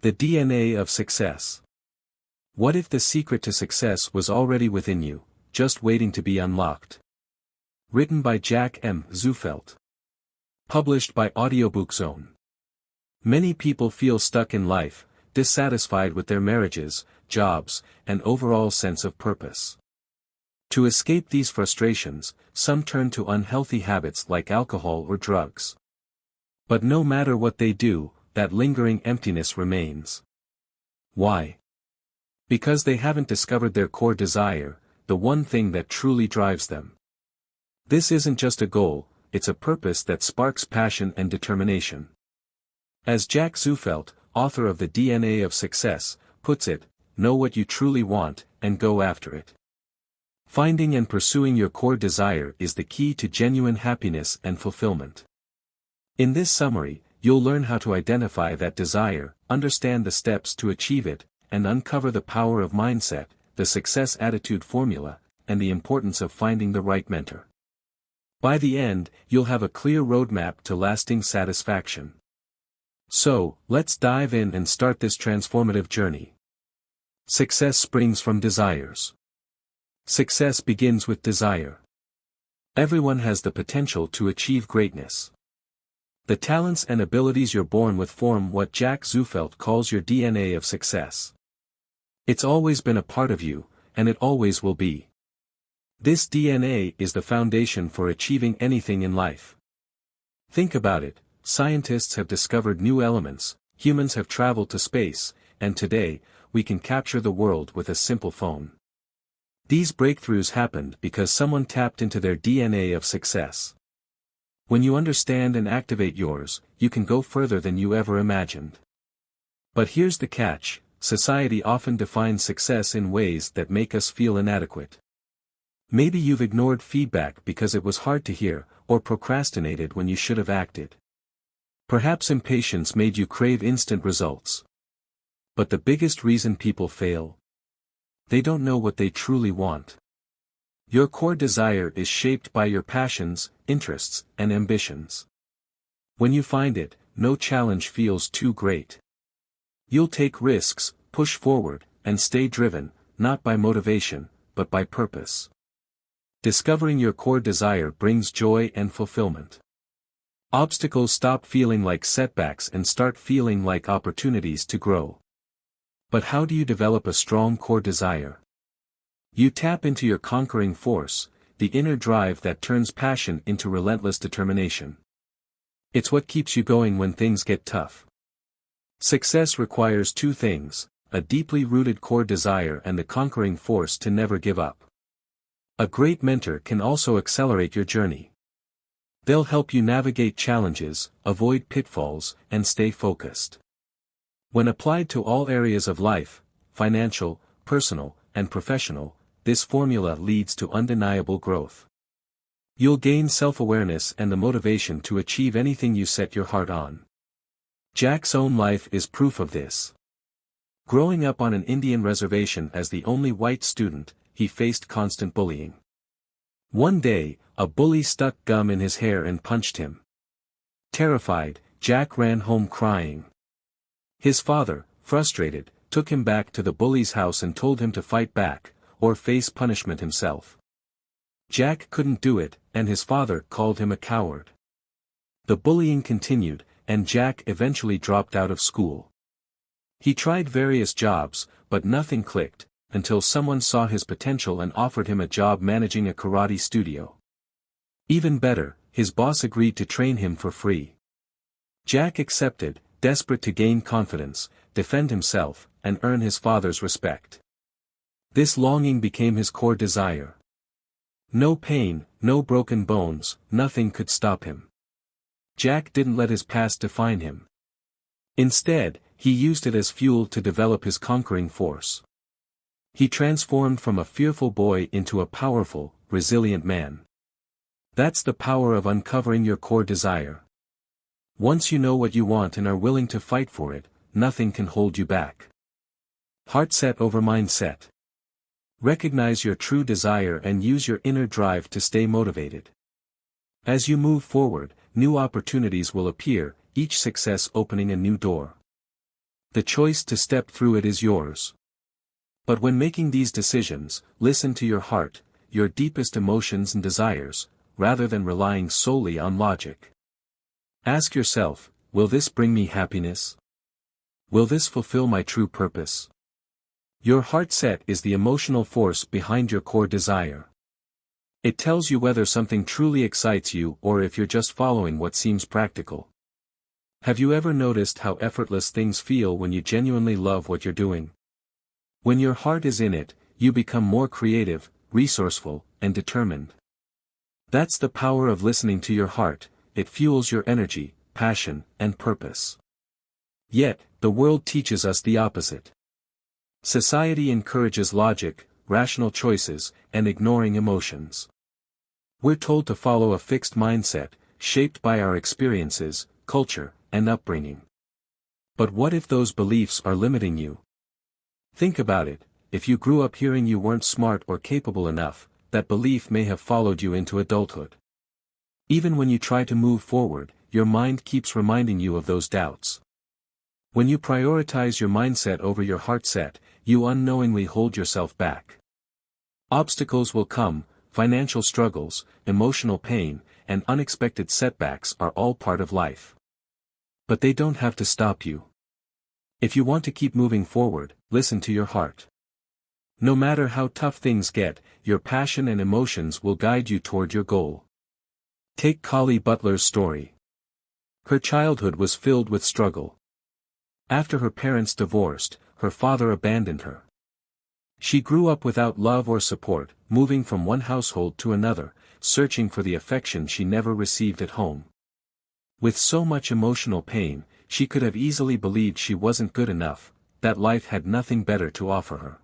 The DNA of success. What if the secret to success was already within you, just waiting to be unlocked? Written by Jack M. Zufelt. Published by Audiobook Zone. Many people feel stuck in life, dissatisfied with their marriages, jobs, and overall sense of purpose. To escape these frustrations, some turn to unhealthy habits like alcohol or drugs. But no matter what they do, that lingering emptiness remains. Why? Because they haven't discovered their core desire, the one thing that truly drives them. This isn't just a goal, it's a purpose that sparks passion and determination. As Jack Zufelt, author of The DNA of Success, puts it, know what you truly want, and go after it. Finding and pursuing your core desire is the key to genuine happiness and fulfillment. In this summary, you'll learn how to identify that desire, understand the steps to achieve it, and uncover the power of mindset, the success attitude formula, and the importance of finding the right mentor. By the end, you'll have a clear roadmap to lasting satisfaction. So, let's dive in and start this transformative journey. Success springs from desires. Success begins with desire. Everyone has the potential to achieve greatness. The talents and abilities you're born with form what Jack Zufelt calls your DNA of success. It's always been a part of you, and it always will be. This DNA is the foundation for achieving anything in life. Think about it, scientists have discovered new elements, humans have traveled to space, and today, we can capture the world with a simple phone. These breakthroughs happened because someone tapped into their DNA of success. When you understand and activate yours, you can go further than you ever imagined. But here's the catch, society often defines success in ways that make us feel inadequate. Maybe you've ignored feedback because it was hard to hear, or procrastinated when you should have acted. Perhaps impatience made you crave instant results. But the biggest reason people fail? They don't know what they truly want. Your core desire is shaped by your passions, interests, and ambitions. When you find it, no challenge feels too great. You'll take risks, push forward, and stay driven, not by motivation, but by purpose. Discovering your core desire brings joy and fulfillment. Obstacles stop feeling like setbacks and start feeling like opportunities to grow. But how do you develop a strong core desire? You tap into your conquering force, the inner drive that turns passion into relentless determination. It's what keeps you going when things get tough. Success requires two things, a deeply rooted core desire and the conquering force to never give up. A great mentor can also accelerate your journey. They'll help you navigate challenges, avoid pitfalls, and stay focused. When applied to all areas of life, financial, personal, and professional, this formula leads to undeniable growth. You'll gain self-awareness and the motivation to achieve anything you set your heart on. Jack's own life is proof of this. Growing up on an Indian reservation as the only white student, he faced constant bullying. One day, a bully stuck gum in his hair and punched him. Terrified, Jack ran home crying. His father, frustrated, took him back to the bully's house and told him to fight back, or face punishment himself. Jack couldn't do it, and his father called him a coward. The bullying continued, and Jack eventually dropped out of school. He tried various jobs, but nothing clicked, until someone saw his potential and offered him a job managing a karate studio. Even better, his boss agreed to train him for free. Jack accepted, desperate to gain confidence, defend himself, and earn his father's respect. This longing became his core desire. No pain, no broken bones, nothing could stop him. Jack didn't let his past define him. Instead, he used it as fuel to develop his conquering force. He transformed from a fearful boy into a powerful, resilient man. That's the power of uncovering your core desire. Once you know what you want and are willing to fight for it, nothing can hold you back. Heart set over mindset. Recognize your true desire and use your inner drive to stay motivated. As you move forward, new opportunities will appear, each success opening a new door. The choice to step through it is yours. But when making these decisions, listen to your heart, your deepest emotions and desires, rather than relying solely on logic. Ask yourself, will this bring me happiness? Will this fulfill my true purpose? Your heart set is the emotional force behind your core desire. It tells you whether something truly excites you or if you're just following what seems practical. Have you ever noticed how effortless things feel when you genuinely love what you're doing? When your heart is in it, you become more creative, resourceful, and determined. That's the power of listening to your heart. It fuels your energy, passion, and purpose. Yet, the world teaches us the opposite. Society encourages logic, rational choices, and ignoring emotions. We're told to follow a fixed mindset, shaped by our experiences, culture, and upbringing. But what if those beliefs are limiting you? Think about it. If you grew up hearing you weren't smart or capable enough, that belief may have followed you into adulthood. Even when you try to move forward, your mind keeps reminding you of those doubts. When you prioritize your mindset over your heart set, you unknowingly hold yourself back. Obstacles will come, financial struggles, emotional pain, and unexpected setbacks are all part of life. But they don't have to stop you. If you want to keep moving forward, listen to your heart. No matter how tough things get, your passion and emotions will guide you toward your goal. Take Collie Butler's story. Her childhood was filled with struggle. After her parents divorced, her father abandoned her. She grew up without love or support, moving from one household to another, searching for the affection she never received at home. With so much emotional pain, she could have easily believed she wasn't good enough, that life had nothing better to offer her.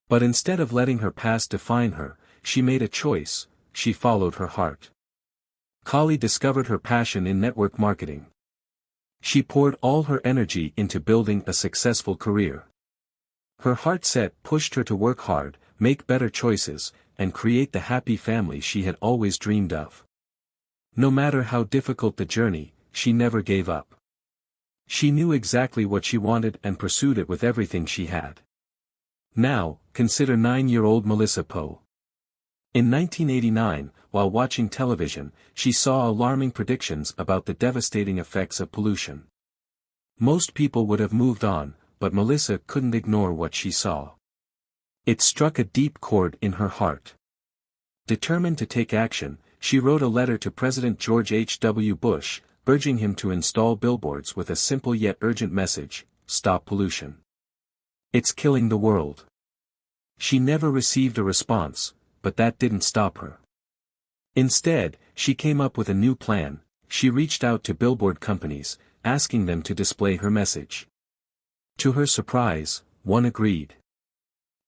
But instead of letting her past define her, she made a choice. She followed her heart. Collie discovered her passion in network marketing. She poured all her energy into building a successful career. Her heart set pushed her to work hard, make better choices, and create the happy family she had always dreamed of. No matter how difficult the journey, she never gave up. She knew exactly what she wanted and pursued it with everything she had. Now, consider 9-year-old Melissa Poe. In 1989, while watching television, she saw alarming predictions about the devastating effects of pollution. Most people would have moved on, but Melissa couldn't ignore what she saw. It struck a deep chord in her heart. Determined to take action, she wrote a letter to President George H.W. Bush, urging him to install billboards with a simple yet urgent message: stop pollution. It's killing the world. She never received a response, but that didn't stop her. Instead, she came up with a new plan. She reached out to billboard companies, asking them to display her message. To her surprise, one agreed.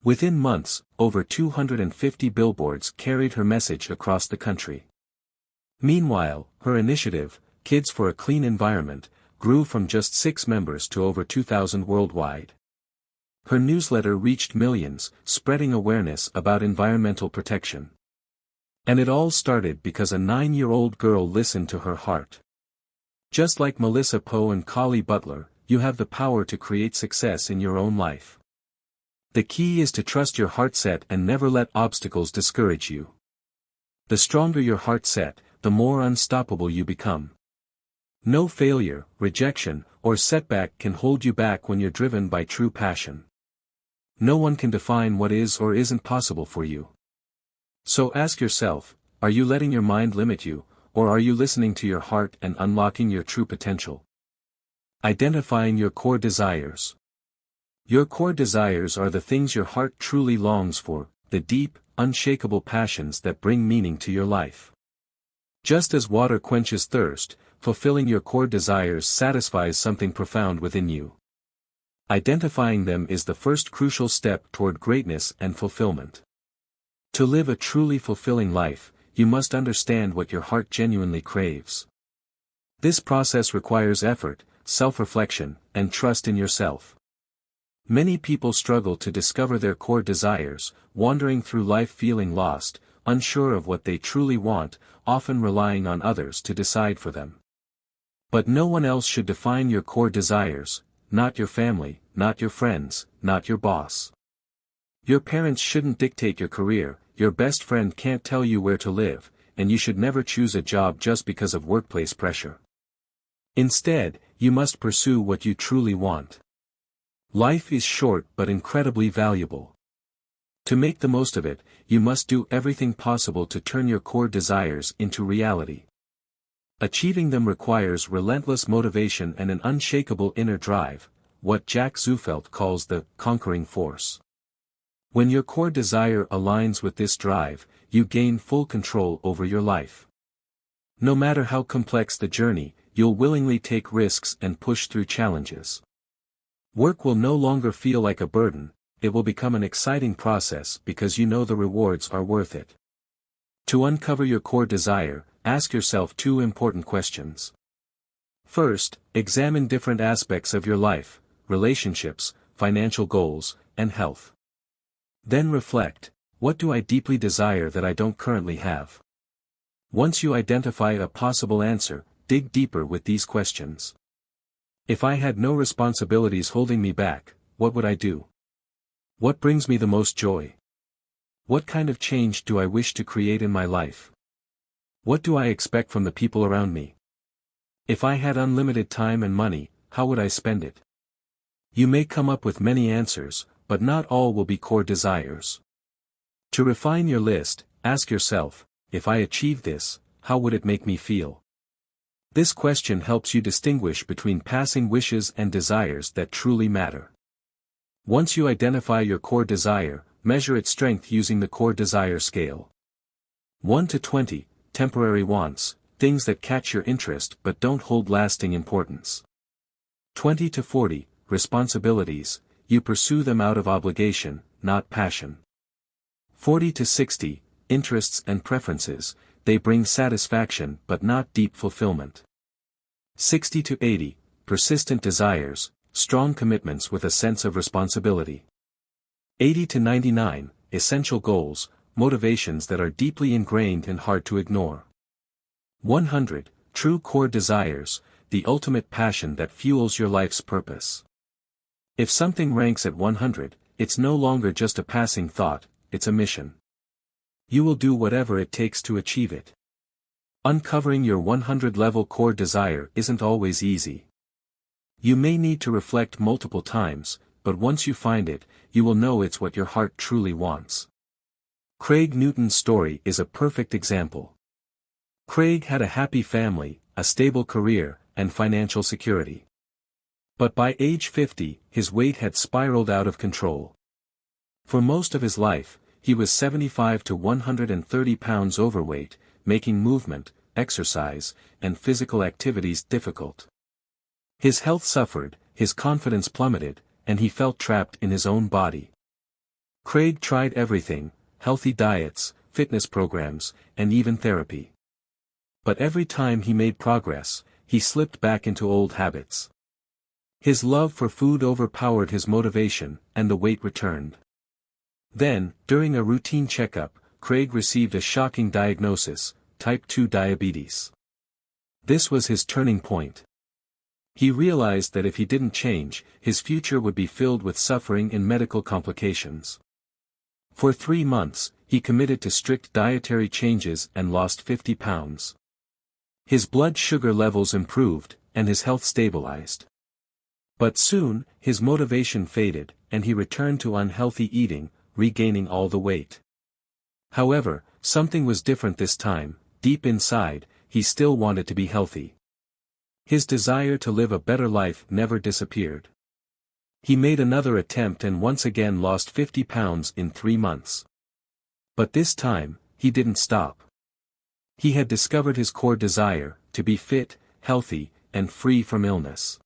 Within months, over 250 billboards carried her message across the country. Meanwhile, her initiative, Kids for a Clean Environment, grew from just 6 members to over 2,000 worldwide. Her newsletter reached millions, spreading awareness about environmental protection. And it all started because a 9-year-old girl listened to her heart. Just like Melissa Poe and Collie Butler, you have the power to create success in your own life. The key is to trust your heart set and never let obstacles discourage you. The stronger your heart set, the more unstoppable you become. No failure, rejection, or setback can hold you back when you're driven by true passion. No one can define what is or isn't possible for you. So ask yourself, are you letting your mind limit you, or are you listening to your heart and unlocking your true potential? Identifying your core desires. Your core desires are the things your heart truly longs for, the deep, unshakable passions that bring meaning to your life. Just as water quenches thirst, fulfilling your core desires satisfies something profound within you. Identifying them is the first crucial step toward greatness and fulfillment. To live a truly fulfilling life, you must understand what your heart genuinely craves. This process requires effort, self-reflection, and trust in yourself. Many people struggle to discover their core desires, wandering through life feeling lost, unsure of what they truly want, often relying on others to decide for them. But no one else should define your core desires. not your family, not your friends, not your boss. Your parents shouldn't dictate your career, your best friend can't tell you where to live, and you should never choose a job just because of workplace pressure. Instead, you must pursue what you truly want. Life is short but incredibly valuable. To make the most of it, you must do everything possible to turn your core desires into reality. Achieving them requires relentless motivation and an unshakable inner drive, what Jack Zufelt calls the conquering force. When your core desire aligns with this drive, you gain full control over your life. No matter how complex the journey, you'll willingly take risks and push through challenges. Work will no longer feel like a burden, it will become an exciting process because you know the rewards are worth it. To uncover your core desire, ask yourself two important questions. First, examine different aspects of your life, relationships, financial goals, and health. Then reflect, what do I deeply desire that I don't currently have? Once you identify a possible answer, dig deeper with these questions. If I had no responsibilities holding me back, what would I do? What brings me the most joy? What kind of change do I wish to create in my life? What do I expect from the people around me? If I had unlimited time and money, how would I spend it? You may come up with many answers, but not all will be core desires. To refine your list, ask yourself, if I achieve this, how would it make me feel? This question helps you distinguish between passing wishes and desires that truly matter. Once you identify your core desire, measure its strength using the core desire scale. 1 to 20, temporary wants, things that catch your interest but don't hold lasting importance. 20 to 40, responsibilities, you pursue them out of obligation, not passion. 40 to 60, interests and preferences, they bring satisfaction but not deep fulfillment. 60 to 80, persistent desires, strong commitments with a sense of responsibility. 80 to 99, essential goals, motivations that are deeply ingrained and hard to ignore. 100, true core desires, the ultimate passion that fuels your life's purpose. If something ranks at 100, it's no longer just a passing thought, it's a mission. You will do whatever it takes to achieve it. Uncovering your 100-level core desire isn't always easy. You may need to reflect multiple times, but once you find it, you will know it's what your heart truly wants. Craig Newton's story is a perfect example. Craig had a happy family, a stable career, and financial security. But by age 50, his weight had spiraled out of control. For most of his life, he was 75 to 130 pounds overweight, making movement, exercise, and physical activities difficult. His health suffered, his confidence plummeted, and he felt trapped in his own body. Craig tried everything, healthy diets, fitness programs, and even therapy. But every time he made progress, he slipped back into old habits. His love for food overpowered his motivation, and the weight returned. Then, during a routine checkup, Craig received a shocking diagnosis: type 2 diabetes. This was his turning point. He realized that if he didn't change, his future would be filled with suffering and medical complications. For 3 months, he committed to strict dietary changes and lost 50 pounds. His blood sugar levels improved, and his health stabilized. But soon, his motivation faded, and he returned to unhealthy eating, regaining all the weight. However, something was different this time. Deep inside, he still wanted to be healthy. His desire to live a better life never disappeared. He made another attempt and once again lost 50 pounds in 3 months. But this time, he didn't stop. He had discovered his core desire, to be fit, healthy, and free from illness.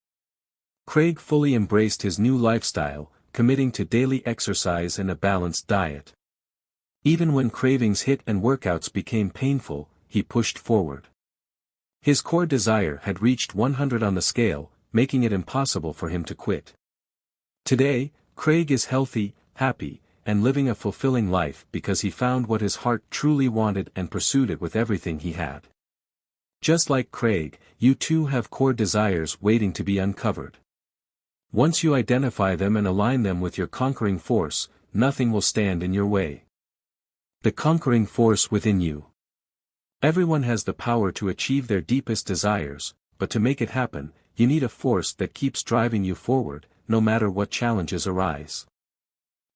Craig fully embraced his new lifestyle, committing to daily exercise and a balanced diet. Even when cravings hit and workouts became painful, he pushed forward. His core desire had reached 100 on the scale, making it impossible for him to quit. Today, Craig is healthy, happy, and living a fulfilling life because he found what his heart truly wanted and pursued it with everything he had. Just like Craig, you too have core desires waiting to be uncovered. Once you identify them and align them with your conquering force, nothing will stand in your way. The conquering force within you. Everyone has the power to achieve their deepest desires, but to make it happen, you need a force that keeps driving you forward, no matter what challenges arise.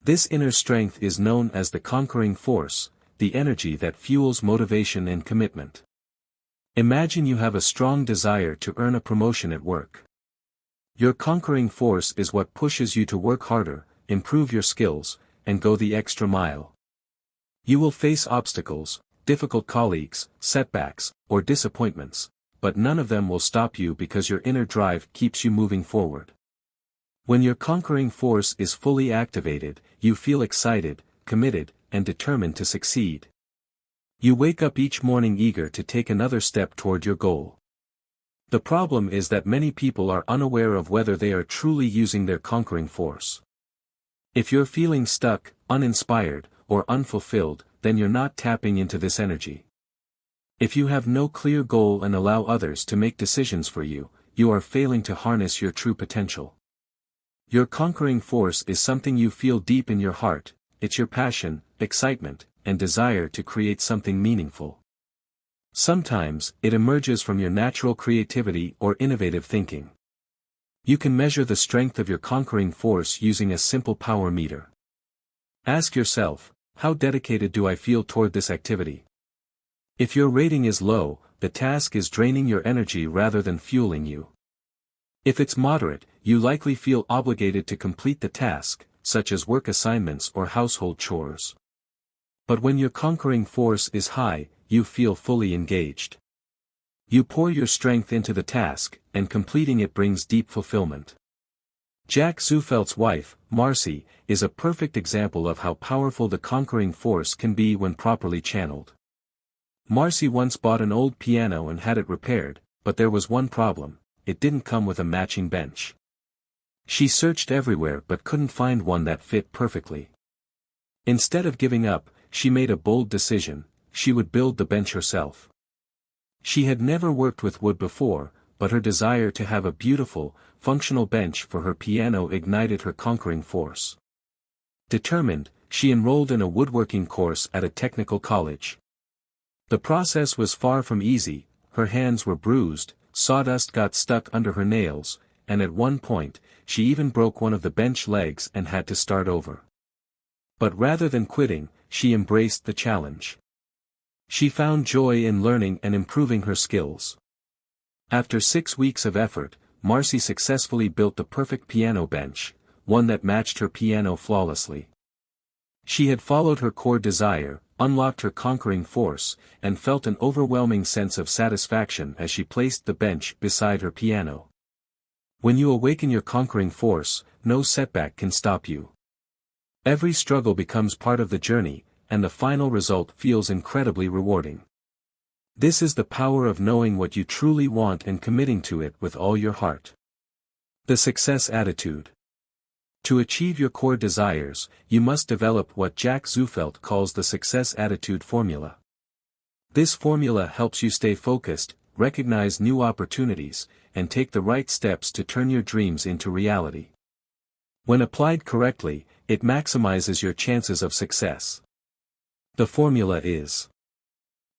This inner strength is known as the conquering force, the energy that fuels motivation and commitment. Imagine you have a strong desire to earn a promotion at work. Your conquering force is what pushes you to work harder, improve your skills, and go the extra mile. You will face obstacles, difficult colleagues, setbacks, or disappointments, but none of them will stop you because your inner drive keeps you moving forward. When your conquering force is fully activated, you feel excited, committed, and determined to succeed. You wake up each morning eager to take another step toward your goal. The problem is that many people are unaware of whether they are truly using their conquering force. If you're feeling stuck, uninspired, or unfulfilled, then you're not tapping into this energy. If you have no clear goal and allow others to make decisions for you, you are failing to harness your true potential. Your conquering force is something you feel deep in your heart. It's your passion, excitement, and desire to create something meaningful. Sometimes, it emerges from your natural creativity or innovative thinking. You can measure the strength of your conquering force using a simple power meter. Ask yourself, how dedicated do I feel toward this activity? If your rating is low, the task is draining your energy rather than fueling you. If it's moderate, you likely feel obligated to complete the task, such as work assignments or household chores. But when your conquering force is high, you feel fully engaged. You pour your strength into the task, and completing it brings deep fulfillment. Jack Zufeldt's wife, Marcy, is a perfect example of how powerful the conquering force can be when properly channeled. Marcy once bought an old piano and had it repaired, but there was one problem: it didn't come with a matching bench. She searched everywhere but couldn't find one that fit perfectly. Instead of giving up, she made a bold decision: she would build the bench herself. She had never worked with wood before, but her desire to have a beautiful, functional bench for her piano ignited her conquering force. Determined, she enrolled in a woodworking course at a technical college. The process was far from easy. Her hands were bruised, sawdust got stuck under her nails, and at one point, she even broke one of the bench legs and had to start over. But rather than quitting, she embraced the challenge. She found joy in learning and improving her skills. After 6 weeks of effort, Marcy successfully built the perfect piano bench, one that matched her piano flawlessly. She had followed her core desire, unlocked her conquering force, and felt an overwhelming sense of satisfaction as she placed the bench beside her piano. When you awaken your conquering force, no setback can stop you. Every struggle becomes part of the journey, and the final result feels incredibly rewarding. This is the power of knowing what you truly want and committing to it with all your heart. The success attitude. To achieve your core desires, you must develop what Jack Zufeldt calls the success attitude formula. This formula helps you stay focused, recognize new opportunities, and take the right steps to turn your dreams into reality. When applied correctly, it maximizes your chances of success. The formula is: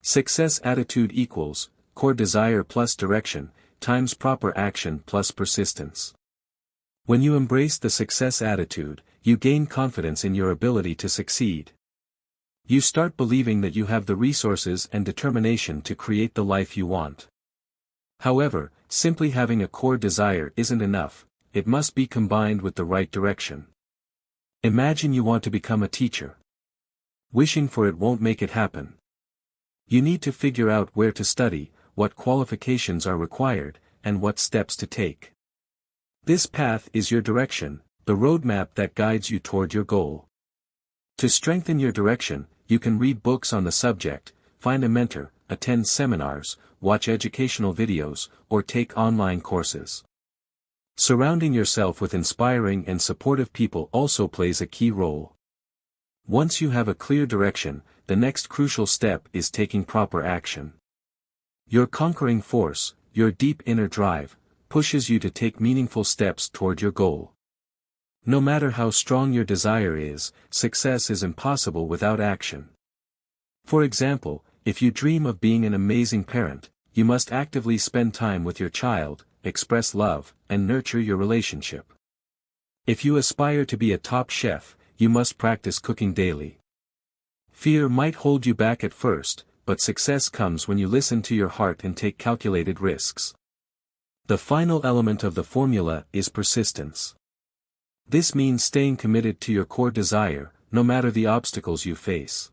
success attitude equals core desire plus direction, times proper action plus persistence. When you embrace the success attitude, you gain confidence in your ability to succeed. You start believing that you have the resources and determination to create the life you want. However, simply having a core desire isn't enough, it must be combined with the right direction. Imagine you want to become a teacher. Wishing for it won't make it happen. You need to figure out where to study, what qualifications are required, and what steps to take. This path is your direction, the roadmap that guides you toward your goal. To strengthen your direction, you can read books on the subject, find a mentor, attend seminars, watch educational videos, or take online courses. Surrounding yourself with inspiring and supportive people also plays a key role. Once you have a clear direction, the next crucial step is taking proper action. Your conquering force, your deep inner drive, pushes you to take meaningful steps toward your goal. No matter how strong your desire is, success is impossible without action. For example, if you dream of being an amazing parent, you must actively spend time with your child, express love, and nurture your relationship. If you aspire to be a top chef, you must practice cooking daily. Fear might hold you back at first, but success comes when you listen to your heart and take calculated risks. The final element of the formula is persistence. This means staying committed to your core desire, no matter the obstacles you face.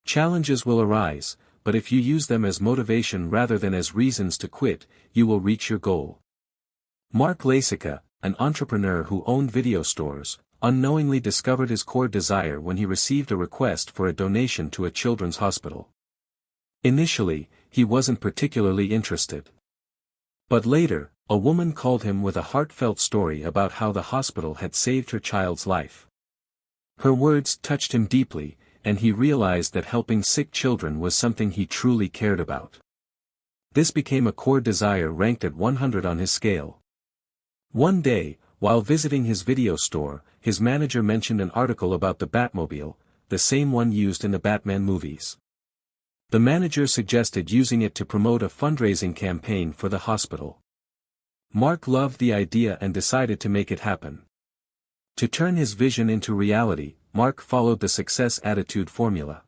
Challenges will arise, but if you use them as motivation rather than as reasons to quit, you will reach your goal. Mark Lasica, an entrepreneur who owned video stores, unknowingly discovered his core desire when he received a request for a donation to a children's hospital. Initially, he wasn't particularly interested. But later, a woman called him with a heartfelt story about how the hospital had saved her child's life. Her words touched him deeply, and he realized that helping sick children was something he truly cared about. This became a core desire ranked at 100 on his scale. One day, while visiting his video store, his manager mentioned an article about the Batmobile, the same one used in the Batman movies. The manager suggested using it to promote a fundraising campaign for the hospital. Mark loved the idea and decided to make it happen. To turn his vision into reality, Mark followed the success attitude formula.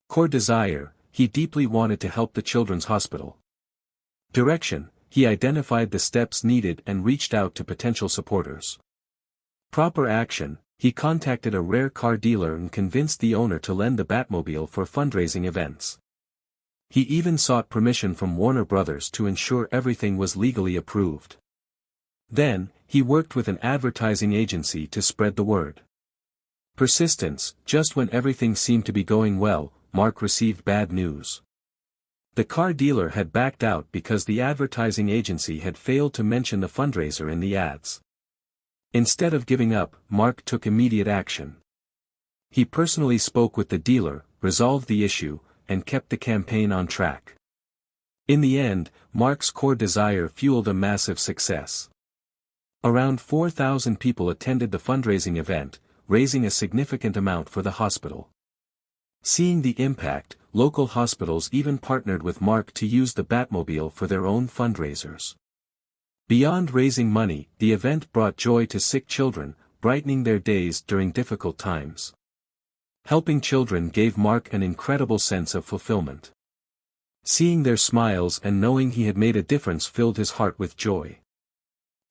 Core desire, he deeply wanted to help the children's hospital. Direction, he identified the steps needed and reached out to potential supporters. Proper action, he contacted a rare car dealer and convinced the owner to lend the Batmobile for fundraising events. He even sought permission from Warner Brothers to ensure everything was legally approved. Then, he worked with an advertising agency to spread the word. Persistence, just when everything seemed to be going well, Mark received bad news. The car dealer had backed out because the advertising agency had failed to mention the fundraiser in the ads. Instead of giving up, Mark took immediate action. He personally spoke with the dealer, resolved the issue, and kept the campaign on track. In the end, Mark's core desire fueled a massive success. Around 4,000 people attended the fundraising event, raising a significant amount for the hospital. Seeing the impact, local hospitals even partnered with Mark to use the Batmobile for their own fundraisers. Beyond raising money, the event brought joy to sick children, brightening their days during difficult times. Helping children gave Mark an incredible sense of fulfillment. Seeing their smiles and knowing he had made a difference filled his heart with joy.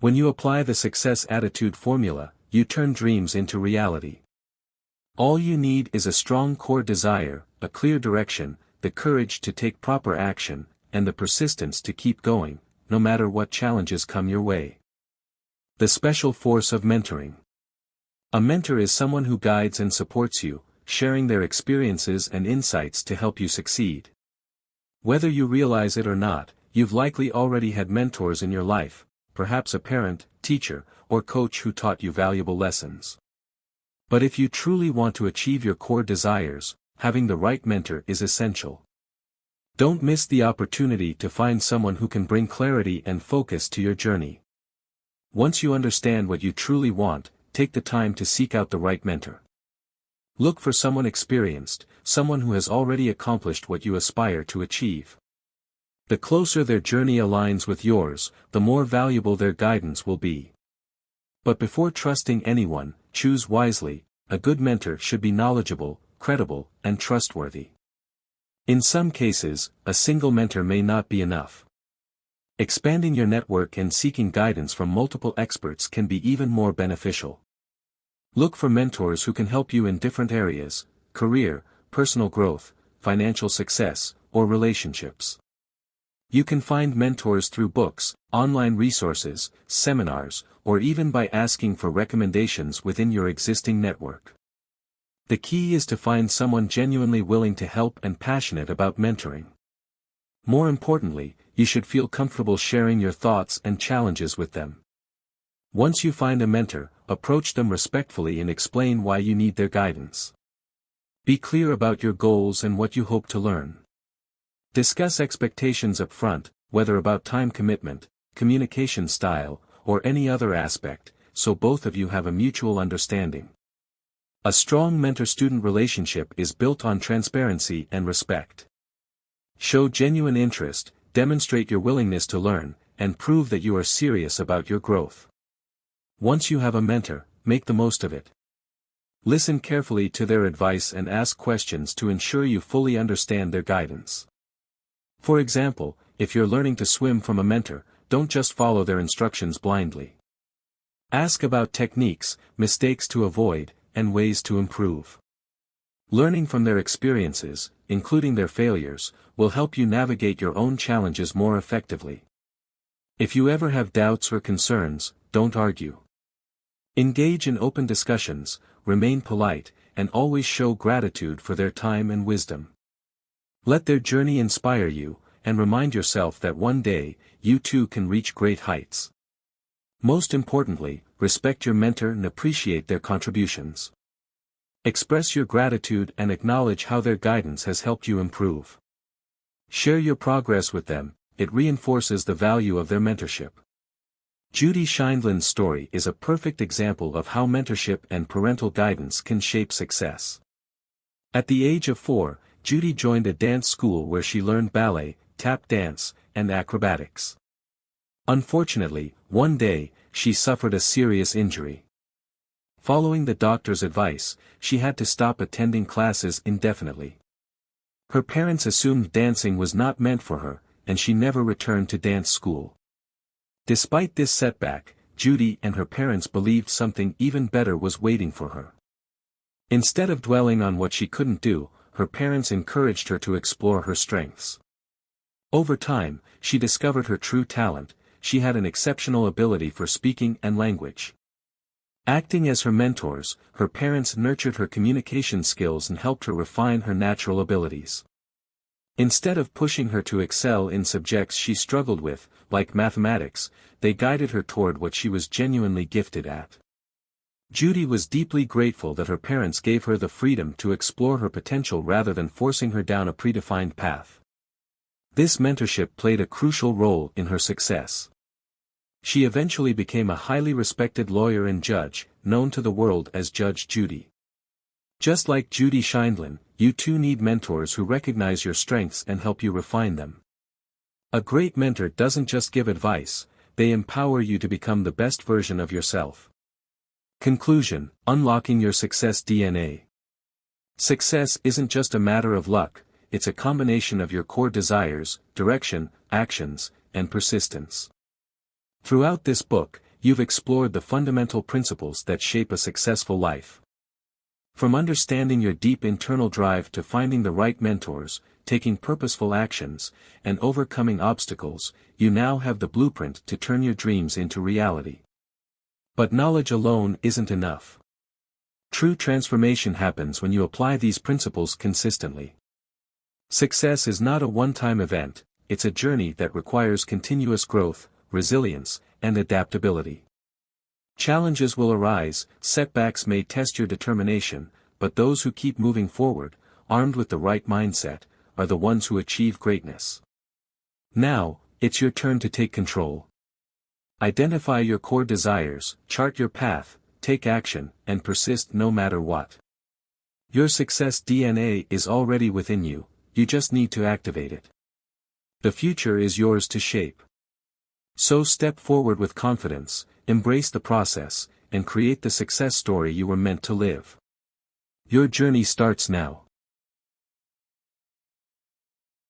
When you apply the success attitude formula, you turn dreams into reality. All you need is a strong core desire, a clear direction, the courage to take proper action, and the persistence to keep going, no matter what challenges come your way. The special force of mentoring. A mentor is someone who guides and supports you, sharing their experiences and insights to help you succeed. Whether you realize it or not, you've likely already had mentors in your life, perhaps a parent, teacher, or coach who taught you valuable lessons. But if you truly want to achieve your core desires, having the right mentor is essential. Don't miss the opportunity to find someone who can bring clarity and focus to your journey. Once you understand what you truly want, take the time to seek out the right mentor. Look for someone experienced, someone who has already accomplished what you aspire to achieve. The closer their journey aligns with yours, the more valuable their guidance will be. But before trusting anyone, choose wisely. A good mentor should be knowledgeable, credible, and trustworthy. In some cases, a single mentor may not be enough. Expanding your network and seeking guidance from multiple experts can be even more beneficial. Look for mentors who can help you in different areas: career, personal growth, financial success, or relationships. You can find mentors through books, online resources, seminars, or even by asking for recommendations within your existing network. The key is to find someone genuinely willing to help and passionate about mentoring. More importantly, you should feel comfortable sharing your thoughts and challenges with them. Once you find a mentor, approach them respectfully and explain why you need their guidance. Be clear about your goals and what you hope to learn. Discuss expectations up front, whether about time commitment, communication style, or any other aspect, so both of you have a mutual understanding. A strong mentor-student relationship is built on transparency and respect. Show genuine interest, demonstrate your willingness to learn, and prove that you are serious about your growth. Once you have a mentor, make the most of it. Listen carefully to their advice and ask questions to ensure you fully understand their guidance. For example, if you're learning to swim from a mentor, don't just follow their instructions blindly. Ask about techniques, mistakes to avoid, and ways to improve. Learning from their experiences, including their failures, will help you navigate your own challenges more effectively. If you ever have doubts or concerns, don't argue. Engage in open discussions, remain polite, and always show gratitude for their time and wisdom. Let their journey inspire you, and remind yourself that one day, you too can reach great heights. Most importantly, respect your mentor and appreciate their contributions. Express your gratitude and acknowledge how their guidance has helped you improve. Share your progress with them, it reinforces the value of their mentorship. Judy Scheindlin's story is a perfect example of how mentorship and parental guidance can shape success. At the age of 4, Judy joined a dance school where she learned ballet, tap dance, and acrobatics. Unfortunately, one day, she suffered a serious injury. Following the doctor's advice, she had to stop attending classes indefinitely. Her parents assumed dancing was not meant for her, and she never returned to dance school. Despite this setback, Judy and her parents believed something even better was waiting for her. Instead of dwelling on what she couldn't do, her parents encouraged her to explore her strengths. Over time, she discovered her true talent. She had an exceptional ability for speaking and language. Acting as her mentors, her parents nurtured her communication skills and helped her refine her natural abilities. Instead of pushing her to excel in subjects she struggled with, like mathematics, they guided her toward what she was genuinely gifted at. Judy was deeply grateful that her parents gave her the freedom to explore her potential rather than forcing her down a predefined path. This mentorship played a crucial role in her success. She eventually became a highly respected lawyer and judge, known to the world as Judge Judy. Just like Judy Scheindlin, you too need mentors who recognize your strengths and help you refine them. A great mentor doesn't just give advice, they empower you to become the best version of yourself. Conclusion: Unlocking your success DNA. Success isn't just a matter of luck, it's a combination of your core desires, direction, actions, and persistence. Throughout this book, you've explored the fundamental principles that shape a successful life. From understanding your deep internal drive to finding the right mentors, taking purposeful actions, and overcoming obstacles, you now have the blueprint to turn your dreams into reality. But knowledge alone isn't enough. True transformation happens when you apply these principles consistently. Success is not a one-time event, it's a journey that requires continuous growth, resilience, and adaptability. Challenges will arise, setbacks may test your determination, but those who keep moving forward, armed with the right mindset, are the ones who achieve greatness. Now, it's your turn to take control. Identify your core desires, chart your path, take action, and persist no matter what. Your success DNA is already within you, you just need to activate it. The future is yours to shape. So step forward with confidence, embrace the process, and create the success story you were meant to live. Your journey starts now.